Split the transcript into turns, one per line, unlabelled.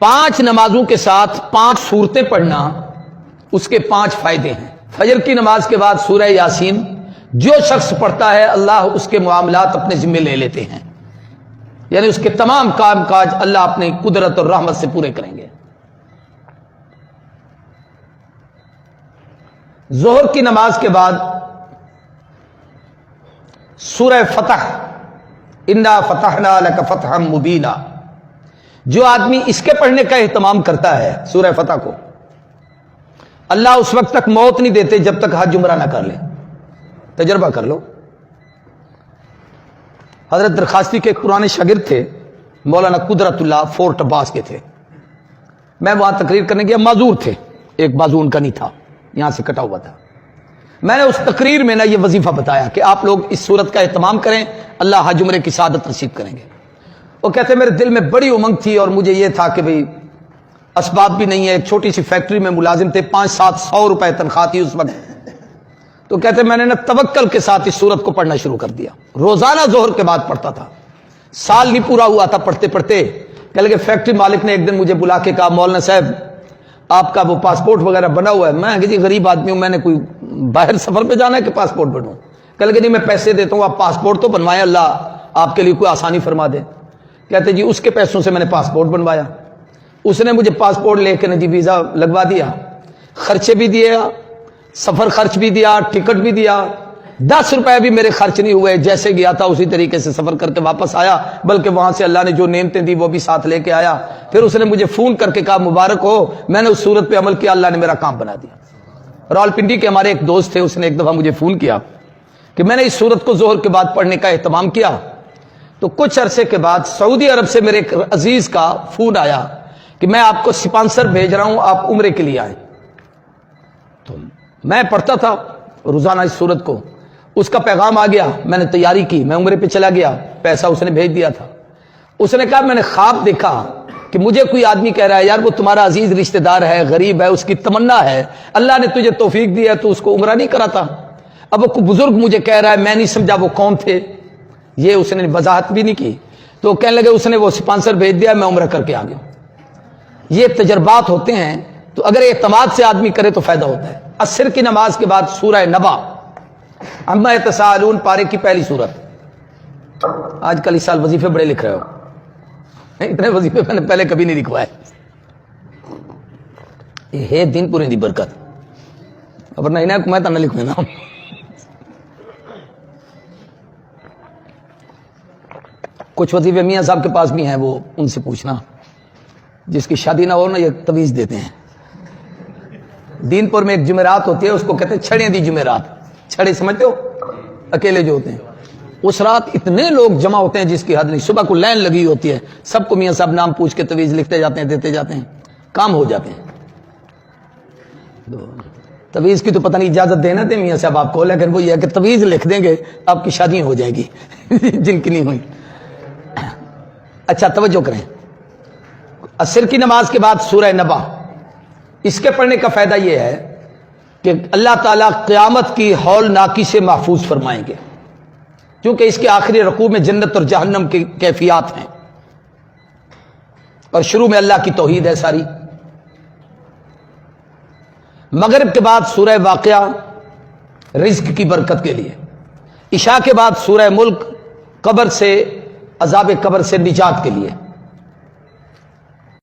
5 نمازوں کے ساتھ 5 سورتیں پڑھنا، اس کے 5 فائدے ہیں۔ فجر کی نماز کے بعد سورہ یاسین جو شخص پڑھتا ہے اللہ اس کے معاملات اپنے ذمہ لے لیتے ہیں، یعنی اس کے تمام کام کاج اللہ اپنی قدرت اور رحمت سے پورے کریں گے۔ ظہر کی نماز کے بعد سورہ فتح، انا فتحنا لک فتحا مبینا، جو آدمی اس کے پڑھنے کا اہتمام کرتا ہے سورہ فتح کو، اللہ اس وقت تک موت نہیں دیتے جب تک حج عمرہ نہ کر لے۔ تجربہ کر لو۔ حضرت درخواستی کے ایک پرانے شاگرد تھے، مولانا قدرت اللہ فورٹ عباس کے تھے۔ میں وہاں تقریر کرنے گیا، معذور تھے، ایک بازو ان کا نہیں تھا، یہاں سے کٹا ہوا تھا۔ میں نے اس تقریر میں یہ وظیفہ بتایا کہ آپ لوگ اس صورت کا اہتمام کریں، اللہ حج عمرے کی سعادت نصیب کریں گے۔ وہ کہتے میرے دل میں بڑی امنگ تھی اور مجھے یہ تھا کہ بھئی اسباب بھی نہیں ہے، ایک چھوٹی سی فیکٹری میں ملازم تھے، 500-700 روپے تنخواہ تھی اس وقت۔ تو کہتے میں نے توکل کے ساتھ اس سورت کو پڑھنا شروع کر دیا، روزانہ ظہر کے بعد پڑھتا تھا، سال نہیں پورا ہوا تھا پڑھتے پڑھتے۔ کہ لگے فیکٹری مالک نے ایک دن مجھے بلا کے کہا مولانا صاحب آپ کا وہ پاسپورٹ وغیرہ بنا ہوا ہے۔ میں کہ جی غریب آدمی ہوں، میں نے کوئی باہر سفر پہ جانا ہے کہ پاسپورٹ بنواؤں؟ کہ لگے جی میں پیسے دیتا ہوں، آپ پاسپورٹ تو بنوائیں، اللہ آپ کے لیے کوئی آسانی فرما دے۔ کہتے جی اس کے پیسوں سے میں نے پاسپورٹ بنوایا، اس نے مجھے پاسپورٹ لے کے جی ویزا لگوا دیا، خرچے بھی دیے، سفر خرچ بھی دیا، ٹکٹ بھی دیا، 10 روپے بھی میرے خرچ نہیں ہوئے، جیسے گیا تھا اسی طریقے سے سفر کر کے واپس آیا، بلکہ وہاں سے اللہ نے جو نعمتیں دی وہ بھی ساتھ لے کے آیا۔ پھر اس نے مجھے فون کر کے کہا مبارک ہو، میں نے اس صورت پہ عمل کیا، اللہ نے میرا کام بنا دیا۔ راولپنڈی کے ہمارے ایک دوست تھے، اس نے ایک دفعہ مجھے فون کیا کہ میں نے اس صورت کو ظہر کے بعد پڑھنے کا اہتمام کیا، تو کچھ عرصے کے بعد سعودی عرب سے میرے ایک عزیز کا فون آیا کہ میں آپ کو اسپانسر بھیج رہا ہوں، آپ عمرے کے لیے آئیں۔ تو میں پڑھتا تھا روزانہ اس صورت کو، اس کا پیغام آ گیا، میں نے تیاری کی، میں عمرے پہ چلا گیا، پیسہ اس نے بھیج دیا تھا۔ اس نے کہا میں نے خواب دیکھا کہ مجھے کوئی آدمی کہہ رہا ہے یار وہ تمہارا عزیز رشتہ دار ہے، غریب ہے، اس کی تمنا ہے، اللہ نے تجھے توفیق دی ہے تو اس کو عمرہ نہیں کراتا۔ اب وہ بزرگ مجھے کہہ رہا ہے، میں نہیں سمجھا وہ کون تھے، یہ اس نے وضاحت بھی نہیں کی۔ تو کہنے لگے اس نے وہ اسپانسر بھیج دیا، میں عمرہ کر کے آ گیا۔ یہ تجربات ہوتے ہیں، تو اگر اعتماد سے آدمی کرے تو فائدہ ہوتا ہے۔ عصر کی نماز کے بعد سورہ نبا، عما یتساءلون پارے کی پہلی سورت۔ آج کل اس سال وظیفے بڑے لکھ رہے ہو، اتنے وظیفے میں نے پہلے کبھی نہیں لکھوائے۔ یہ ہے دن پوری دی برکت، ورنہ انہیں کو میں تو نہ لکھوں نا۔ کچھ وظیفے میاں صاحب کے پاس بھی ہیں، وہ ان سے پوچھنا، جس کی شادی نہ ہو نا یہ تویز دیتے ہیں۔ دین پور میں ایک جمعرات ہوتی ہے، اس کو کہتے ہیں چھڑیں دی جمعرات، چھڑے سمجھتے ہو اکیلے جو ہوتے ہیں۔ اس رات اتنے لوگ جمع ہوتے ہیں جس کی حد نہیں، صبح کو لائن لگی ہوتی ہے، سب کو میاں صاحب نام پوچھ کے تویز لکھتے جاتے ہیں، دیتے جاتے ہیں، کام ہو جاتے ہیں۔ تویز کی تو پتہ نہیں اجازت دینا تھے میاں صاحب آپ کو، لیکن وہ یہ ہے کہ تویز لکھ دیں گے آپ کی شادی ہو جائے گی جن کی نہیں ہوئی۔ اچھا توجہ کریں، عصر کی نماز کے بعد سورہ نبا، اس کے پڑھنے کا فائدہ یہ ہے کہ اللہ تعالیٰ قیامت کی ہولناکی سے محفوظ فرمائیں گے، کیونکہ اس کے آخری رکوع میں جنت اور جہنم کی کیفیات ہیں، اور شروع میں اللہ کی توحید ہے ساری۔ مغرب کے بعد سورہ واقعہ رزق کی برکت کے لیے، عشاء کے بعد سورہ ملک قبر سے، عذاب قبر سے نجات کے لیے۔